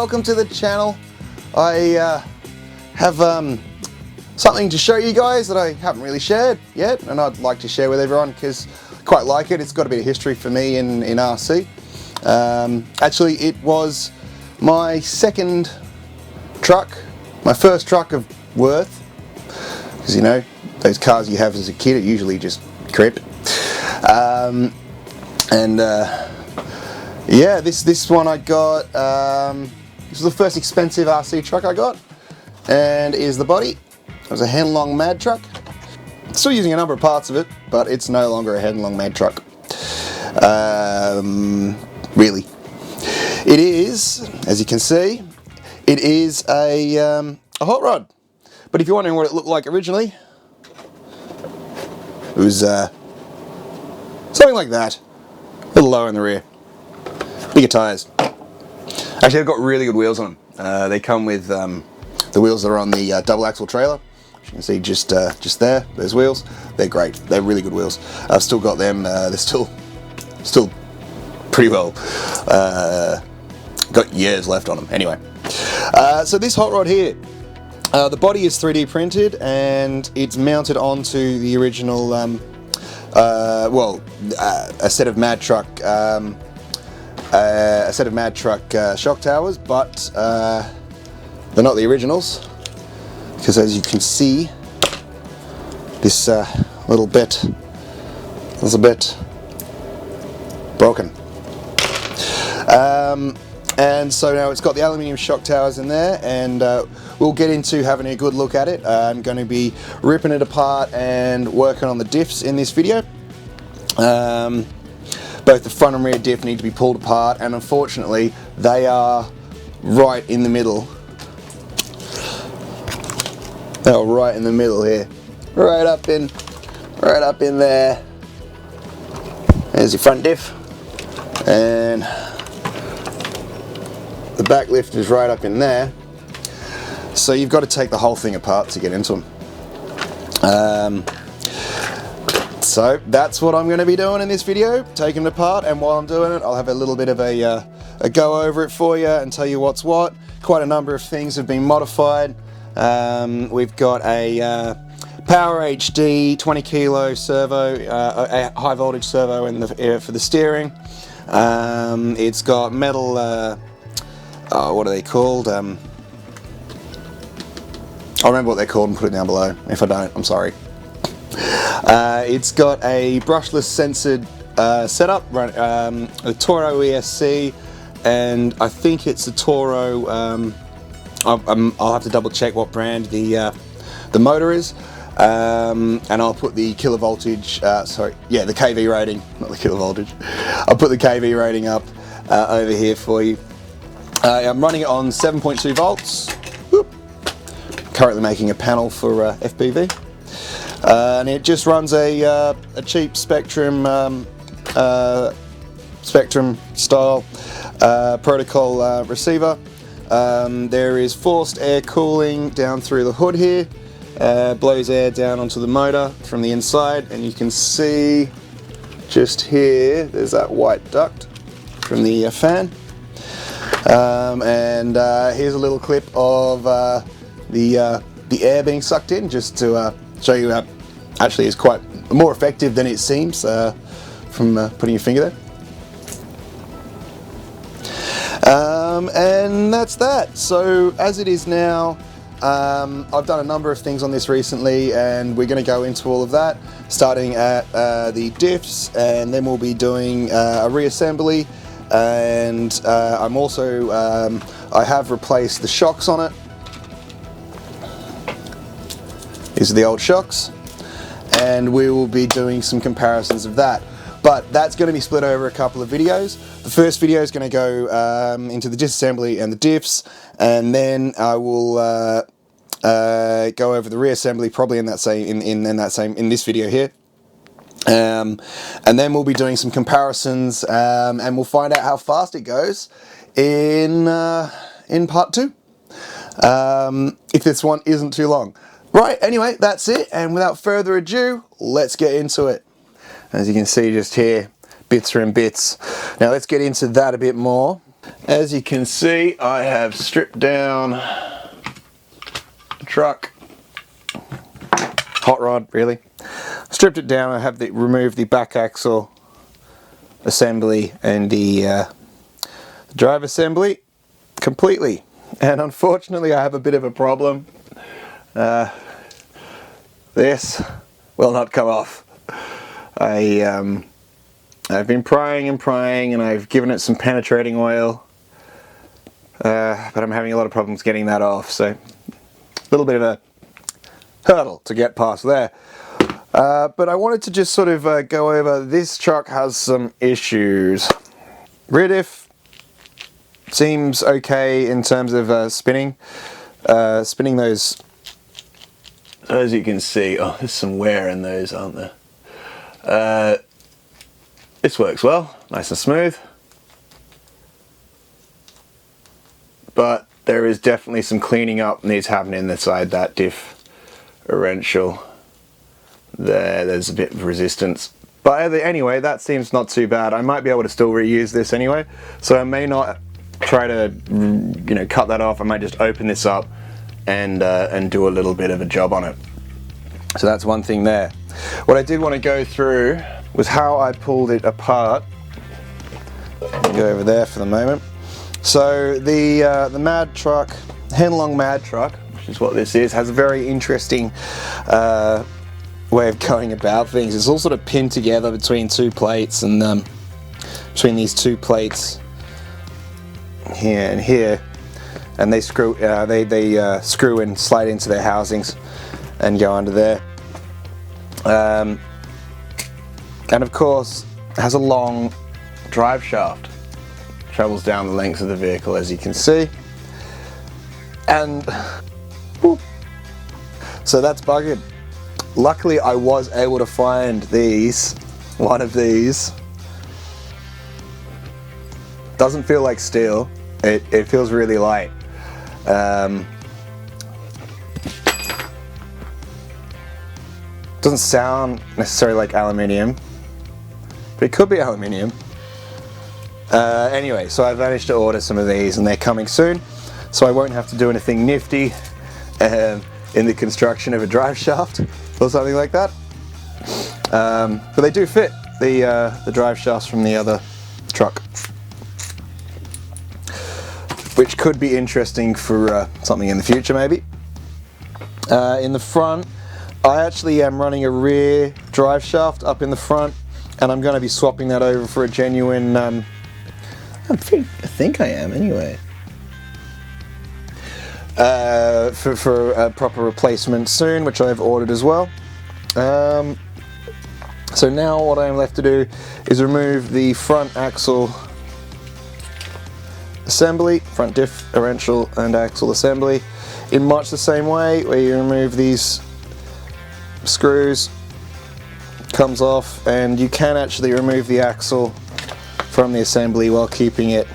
welcome to the channel. I have something to show you guys that I haven't really shared yet, and I'd like to share with everyone because I quite like it. It's got a bit of history for me in RC. Actually, it was my second truck, my first truck of worth, because you know, those cars you have as a kid are usually just crap. Yeah, this one I got, this was the first expensive RC truck I got, and is the body. It was a Heng Mad truck. Still using a number of parts of it, but it's no longer a Heng Mad truck. Really. It is, as you can see, it is a hot rod. But if you're wondering what it looked like originally, it was something like that. A little lower in the rear. Bigger tyres. Actually, I've got really good wheels on them. They come with the wheels that are on the double axle trailer. As you can see, just there, there's wheels. They're great. They're really good wheels. I've still got them. They're still pretty well. Got years left on them. Anyway, so this hot rod here, the body is 3D printed and it's mounted onto the original, a set of Mad Truck. A set of Mad Truck shock towers, but they're not the originals, because as you can see, this little bit is a bit broken. And so now it's got the aluminium shock towers in there, and we'll get into having a good look at it. I'm going to be ripping it apart and working on the diffs in this video. Both the front and rear diff need to be pulled apart, and unfortunately they are right in the middle. They're right in the middle here. Right up in there. There's your front diff. And the back lift is right up in there. So you've got to take the whole thing apart to get into them. So that's what I'm going to be doing in this video, taking it apart, and while I'm doing it I'll have a little bit of a go over it for you and tell you what's what. Quite a number of things have been modified. We've got a Power HD 20 kilo servo, a high voltage servo in the for the steering. It's got metal, what are they called? I'll remember what they're called and put it down below. If I don't, I'm sorry. It's got a brushless censored setup, a Toro ESC, and I think it's a Toro. I'll have to double check what brand the motor is, and I'll put the kilovoltage. The kV rating, not the kilovoltage. I'll put the kV rating up over here for you. I'm running it on 7.2 volts. Whoop. Currently making a panel for FPV. And it just runs a cheap Spectrum style protocol receiver. There is forced air cooling down through the hood here, blows air down onto the motor from the inside, and you can see just here there's that white duct from the fan. Here's a little clip of the air being sucked in, just to show you how actually is quite more effective than it seems from putting your finger there. And that's that. So as it is now, I've done a number of things on this recently, and we're going to go into all of that, starting at the diffs, and then we'll be doing a reassembly, and I'm also I have replaced the shocks on it. These are the old shocks, and we will be doing some comparisons of that. But that's going to be split over a couple of videos. The first video is going to go into the disassembly and the diffs, and then I will go over the reassembly, probably in this video here. And then we'll be doing some comparisons, and we'll find out how fast it goes in part 2. If this one isn't too long. Right, anyway, that's it, and without further ado, let's get into it. As you can see just here, bits are in bits. Now let's get into that a bit more. As you can see, I have stripped down the truck, hot rod really, stripped it down. I have removed the back axle assembly and the drive assembly completely, and unfortunately I have a bit of a problem. This will not come off. I've been prying and prying, and I've given it some penetrating oil, but I'm having a lot of problems getting that off, so a little bit of a hurdle to get past there. But I wanted to just sort of go over, this truck has some issues. Rear diff seems okay in terms of spinning those. As you can see, oh, there's some wear in those, aren't there? This works well, nice and smooth. But there is definitely some cleaning up needs happening inside that differential. There's a bit of resistance. But anyway, that seems not too bad. I might be able to still reuse this anyway, so I may not try to, you know, cut that off. I might just open this up and do a little bit of a job on it. So that's one thing there. What I did want to go through was how I pulled it apart. Go over there for the moment. So the Mad truck, Heng Mad truck, which is what this is, has a very interesting way of going about things. It's all sort of pinned together between two plates, and between these two plates here and here, and they screw screw and slide into their housings and go under there. And of course it has a long drive shaft, travels down the length of the vehicle, as you can see, and whoop, so that's buggered. Luckily I was able to find one of these. Doesn't feel like steel, it feels really light. Doesn't sound necessarily like aluminium, but it could be aluminium. Anyway, so I managed to order some of these, and they're coming soon, so I won't have to do anything nifty in the construction of a drive shaft or something like that. But they do fit the drive shafts from the other truck, which could be interesting for something in the future maybe. In the front, I actually am running a rear drive shaft up in the front, and I'm going to be swapping that over for a genuine, I think I am anyway, for a proper replacement soon, which I've ordered as well. So now what I'm left to do is remove the front axle assembly, front differential and axle assembly, in much the same way, where you remove these screws, comes off, and you can actually remove the axle from the assembly while keeping it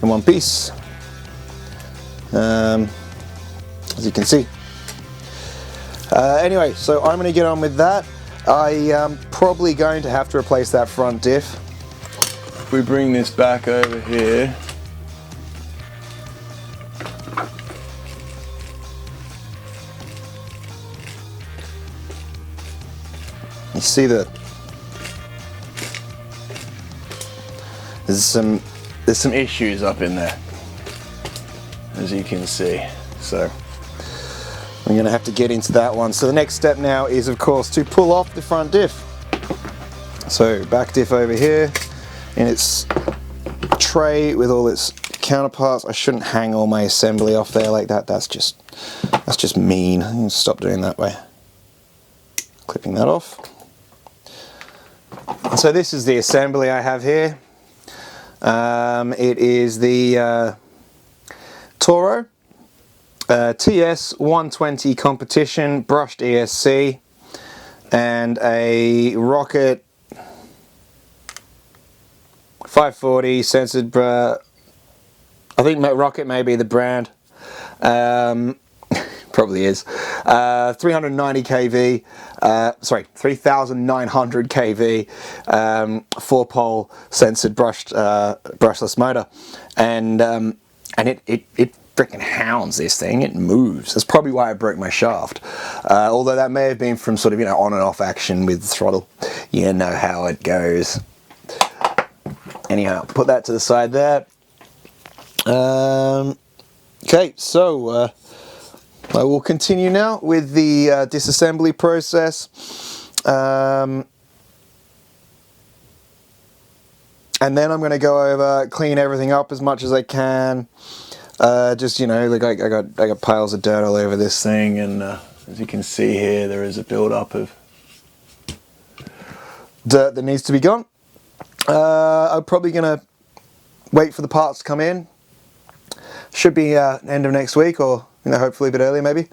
in one piece, as you can see. Anyway, so I'm going to get on with that. I am probably going to have to replace that front diff. If we bring this back over here, you see that there's some issues up in there, as you can see. So I'm going to have to get into that one. So the next step now is, of course, to pull off the front diff. So back diff over here in its tray with all its counterparts. I shouldn't hang all my assembly off there like that. That's just mean. I'm going to stop doing that way. Clipping that off. And so this is the assembly I have here. It is the Toro TS 120 competition brushed ESC and a Rocket 540 censored. I think Rocket may be the brand. Probably is. 390 kV, sorry, 3,900 kV, 4-pole censored brushless motor, and it freaking hounds this thing. It moves. That's probably why I broke my shaft. Although that may have been from sort of, you know, on and off action with the throttle. You know how it goes. Anyhow, put that to the side there. Okay, so I will continue now with the disassembly process. And then I'm going to go over, clean everything up as much as I can. Just, you know, like I got piles of dirt all over this thing, and as you can see here, there is a build-up of dirt that needs to be gone. I'm probably going to wait for the parts to come in. Should be end of next week, or, you know, hopefully a bit earlier maybe,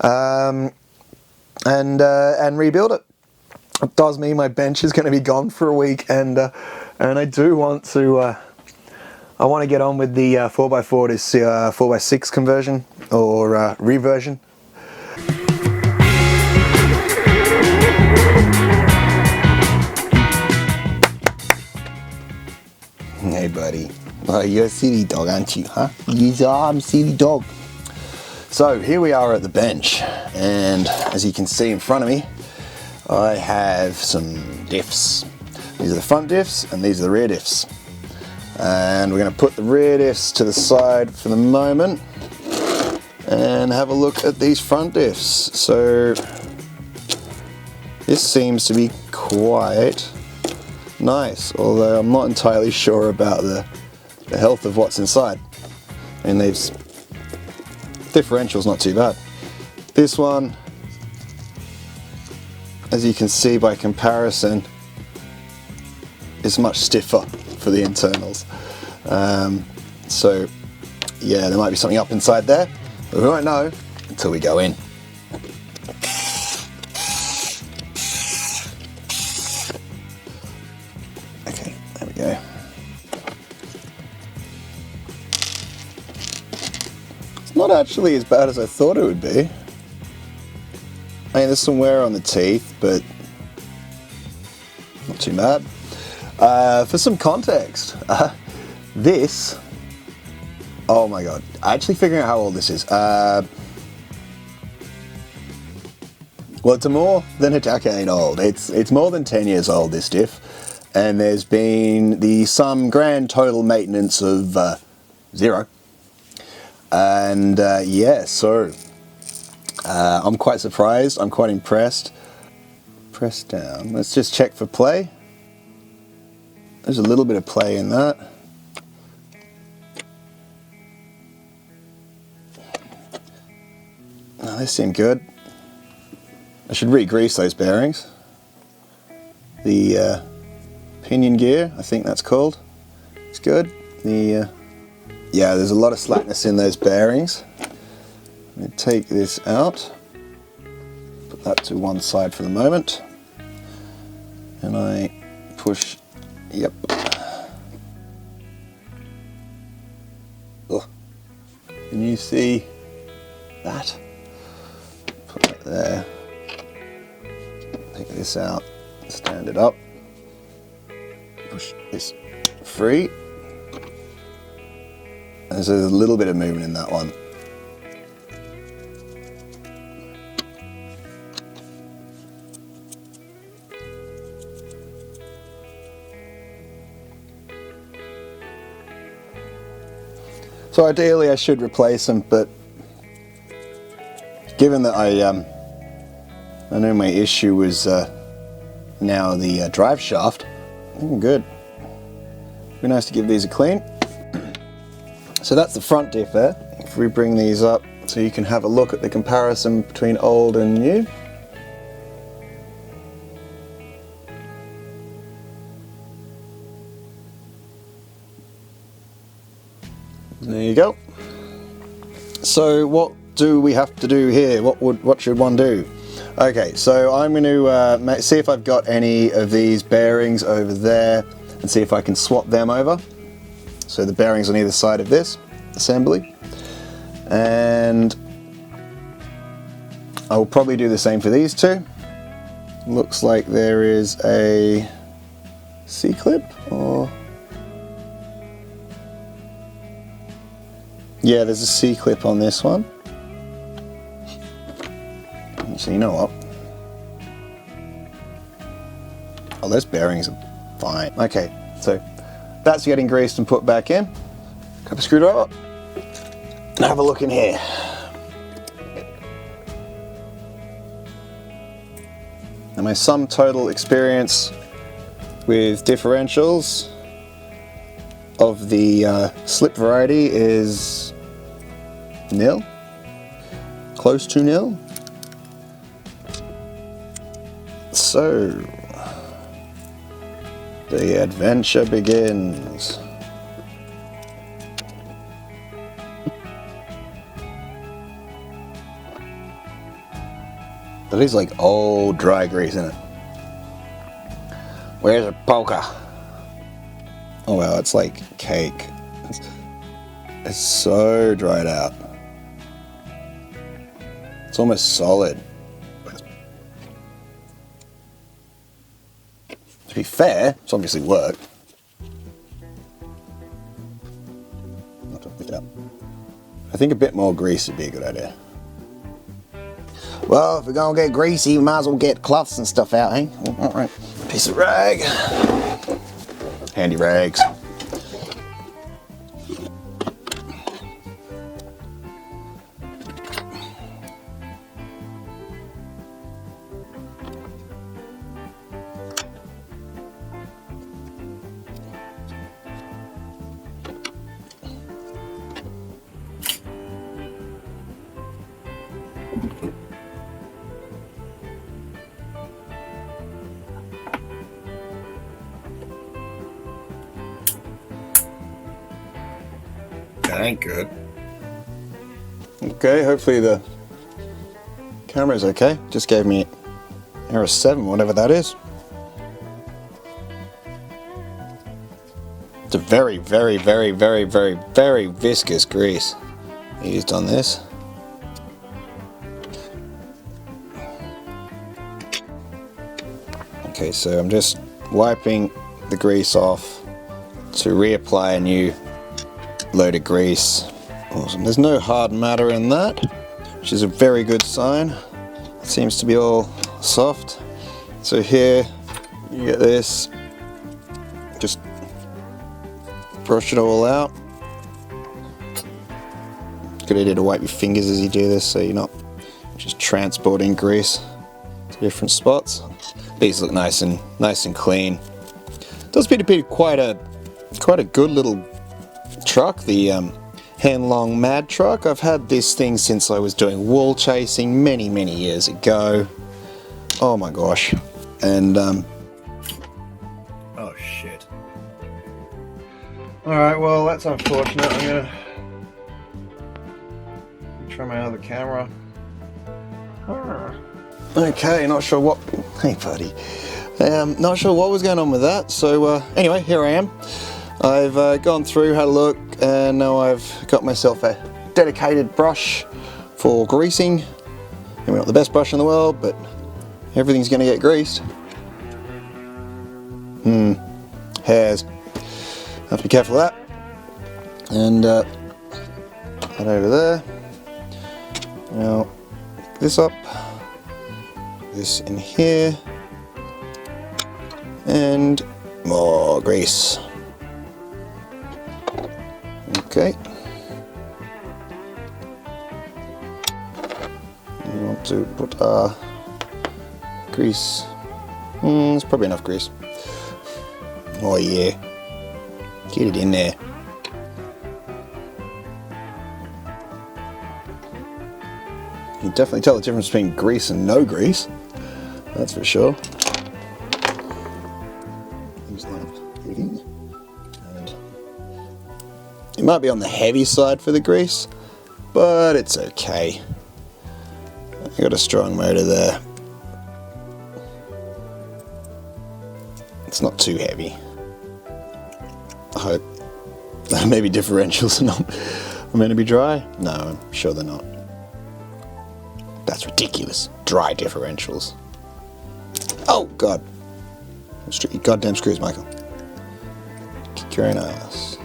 and rebuild it. It does mean my bench is going to be gone for a week, and I do want to. I want to get on with the 4x4 to 4x6 conversion or reversion. Hey buddy, you're a silly dog, aren't you, huh? I'm a silly dog. So here we are at the bench, and as you can see in front of me, I have some diffs. These are the front diffs and these are the rear diffs. And we're going to put the rear diffs to the side for the moment and have a look at these front diffs. So this seems to be quite nice, although I'm not entirely sure about the health of what's inside. I mean, these differentials not too bad. This one, as you can see by comparison, is much stiffer for the internals. So yeah, there might be something up inside there, but we won't know until we go in. Okay, there we go. It's not actually as bad as I thought it would be. I mean, there's some wear on the teeth, but not too bad. For some context, this, oh my god, actually figuring out how old this is. Well, it's more than a decade old. It's more than 10 years old, this diff, and there's been the sum grand total maintenance of 0. And yeah, so I'm quite surprised. I'm quite impressed. Press down. Let's just check for play. There's a little bit of play in that. Oh, they seem good. I should re-grease those bearings. The pinion gear, I think that's called. It's good. Yeah, there's a lot of slackness in those bearings. Let me take this out. Put that to one side for the moment. And I push. Yep. Oh. Can you see that? Put that there. Take this out. Stand it up. Push this free. And so there's a little bit of movement in that one. So ideally I should replace them, but given that I know my issue was now the drive shaft, I think I'm good. Be nice to give these a clean. So that's the front diff there. If we bring these up so you can have a look at the comparison between old and new. There you go. So what do we have to do here? What should one do? Okay, so I'm going to see if I've got any of these bearings over there and see if I can swap them over. So the bearings on either side of this assembly. And I will probably do the same for these two. Looks like there is a C-clip, or... yeah, there's a C-clip on this one. So you know what? Oh, those bearings are fine. Okay, so that's getting greased and put back in. Grab a screwdriver and have a look in here. And my sum total experience with differentials of the slip variety is nil, close to nil. So the adventure begins. That is like old dry grease, isn't it? Where's the poker? Oh wow, it's like cake. It's so dried out. It's almost solid. To be fair, it's obviously worked. I'll have to pick it up. I think a bit more grease would be a good idea. Well, if we're gonna get greasy, we might as well get cloths and stuff out, eh? Alright. Piece of rag. Handy rags. That ain't good. Okay, hopefully the camera's okay. Just gave me error 7, whatever that is. It's a very, very, very, very, very, very viscous grease used on this. Okay, so I'm just wiping the grease off to reapply a new load of grease. Awesome. There's no hard matter in that, which is a very good sign. It seems to be all soft. So here you get this. Just brush it all out. Good idea to wipe your fingers as you do this, so you're not just transporting grease to different spots. These look nice and clean. Does appear to be quite a good little truck, the Heng Mad truck. I've had this thing since I was doing wool chasing many years ago. Oh my gosh. And oh shit. Alright, well that's unfortunate. I'm gonna try my other camera. Okay, not sure what... hey buddy. Not sure what was going on with that, so anyway, here I am. I've gone through, had a look, and now I've got myself a dedicated brush for greasing. Maybe not the best brush in the world, but everything's going to get greased. Hairs. Have to be careful of that. And that over there. Now, this up. This in here. And more grease. Okay. We want to put our grease. There's probably enough grease. Oh yeah. Get it in there. You can definitely tell the difference between grease and no grease. That's for sure. And it might be on the heavy side for the grease, but it's okay. I got a strong motor there. It's not too heavy. I hope. Maybe differentials are not meant to be dry. No, I'm sure they're not. That's ridiculous. Dry differentials. Oh, God. You goddamn screws, Michael. Kick your own ass.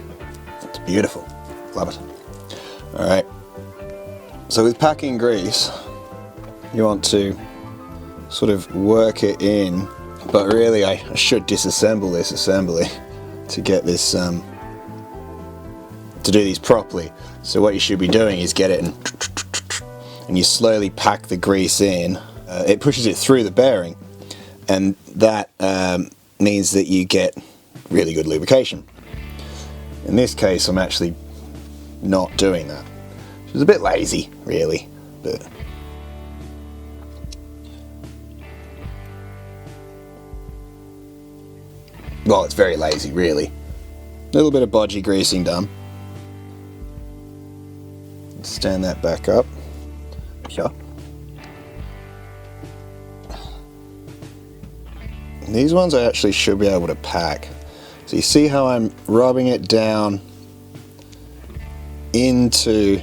It's beautiful. Love it. Alright. So with packing grease, you want to sort of work it in, but really I should disassemble this assembly to get this, to do these properly. So what you should be doing is get it and you slowly pack the grease in. It pushes it through the bearing, and that means that you get really good lubrication. In this case, I'm actually not doing that. Which is a bit lazy, really, but well, it's very lazy, really. A little bit of bodgy greasing done. Stand that back up. Sure. These ones I actually should be able to pack. So you see how I'm rubbing it down into,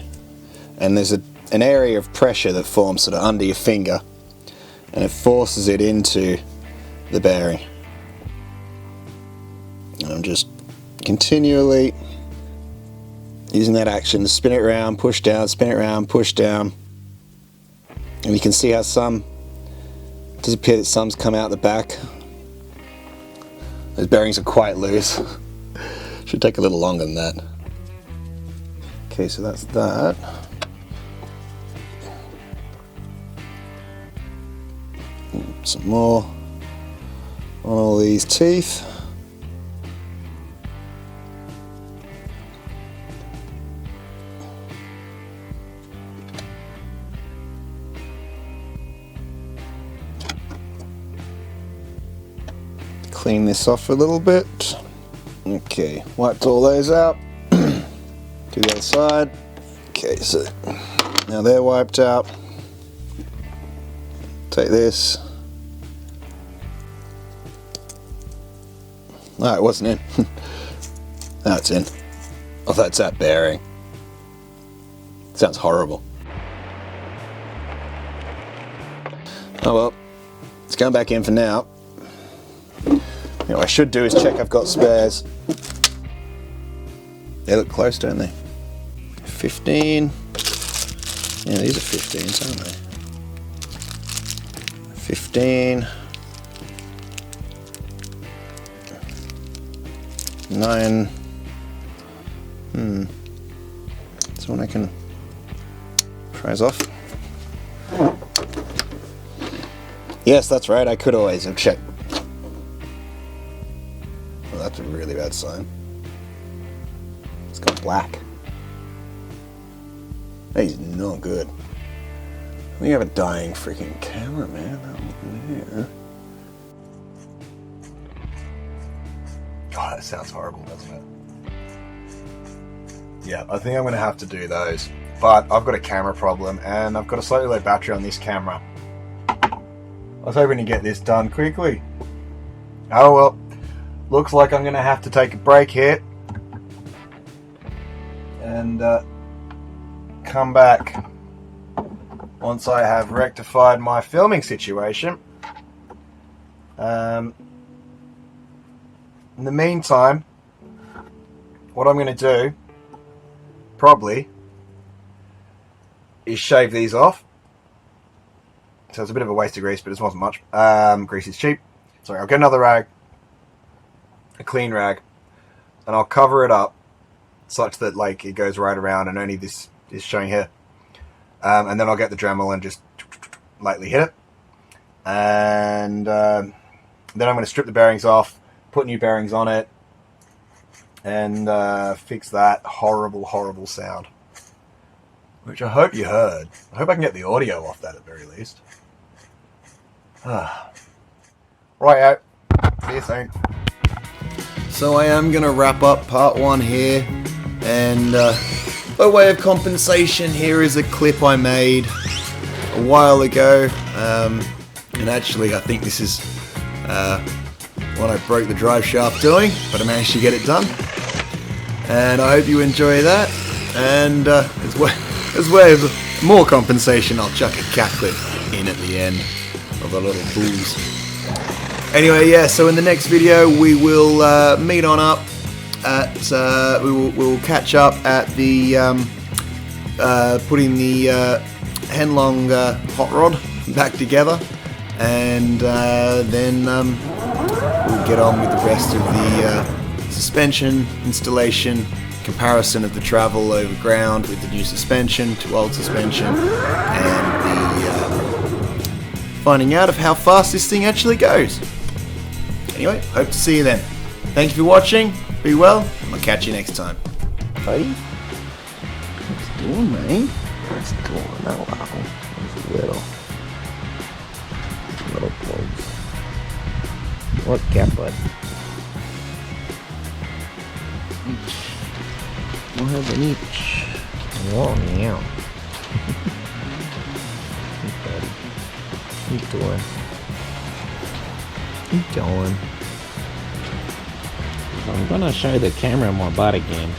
and there's an area of pressure that forms sort of under your finger, and it forces it into the bearing. And I'm just continually using that action to spin it around, push down, spin it around, push down. And you can see how some, it does appear that some's come out the back. Those bearings are quite loose. Should take a little longer than that. Okay, so that's that. Some more on all these teeth. Clean this off a little bit. Okay, wiped all those out. To the other side. Okay, so now they're wiped out. Take this. No, it wasn't in. Now it's in. Oh, that's that bearing. Sounds horrible. Oh well, it's going back in for now. What I should do is check I've got spares. They look close, don't they? 15. Yeah, these are 15s, aren't they? 15. 9. This one I can prise off. Yes, that's right, I could always have checked. Well, that's a really bad sign. It's gone black. That is not good. We have a dying freaking camera, man. There. God, that sounds horrible, doesn't it? Yeah, I think I'm going to have to do those. But I've got a camera problem, and I've got a slightly low battery on this camera. I was hoping to get this done quickly. Oh well, looks like I'm going to have to take a break here. And come back once I have rectified my filming situation. In the meantime, what I'm going to do probably is shave these off. So it's a bit of a waste of grease, but it wasn't much. Grease is cheap. Sorry, I'll get another rag, a clean rag, and I'll cover it up such that like it goes right around and only this is showing here. And then I'll get the Dremel and just lightly hit it. And then I'm going to strip the bearings off, put new bearings on it, and fix that horrible, horrible sound. Which I hope you heard. I hope I can get the audio off that at the very least. Right out. See you soon. So I am going to wrap up part 1 here. And by way of compensation, here is a clip I made a while ago. And actually, I think this is what I broke the drive shaft doing, but I managed to get it done. And I hope you enjoy that. And as way of more compensation, I'll chuck a cat clip in at the end of the little pools. Anyway, yeah, so in the next video we will meet on up at, we'll catch up at the, putting the Henlong hot rod back together, and then we'll get on with the rest of the suspension installation, comparison of the travel over ground with the new suspension to old suspension, and the finding out of how fast this thing actually goes. Anyway, hope to see you then. Thank you for watching, be well, and I'll catch you next time. Buddy? What's doing, man? What's doing? Oh, wow. Little clothes. What cat, bud? We'll have an each. Oh, meow. Buddy. What you doing? What you doing? I'm gonna show the camera my butt again.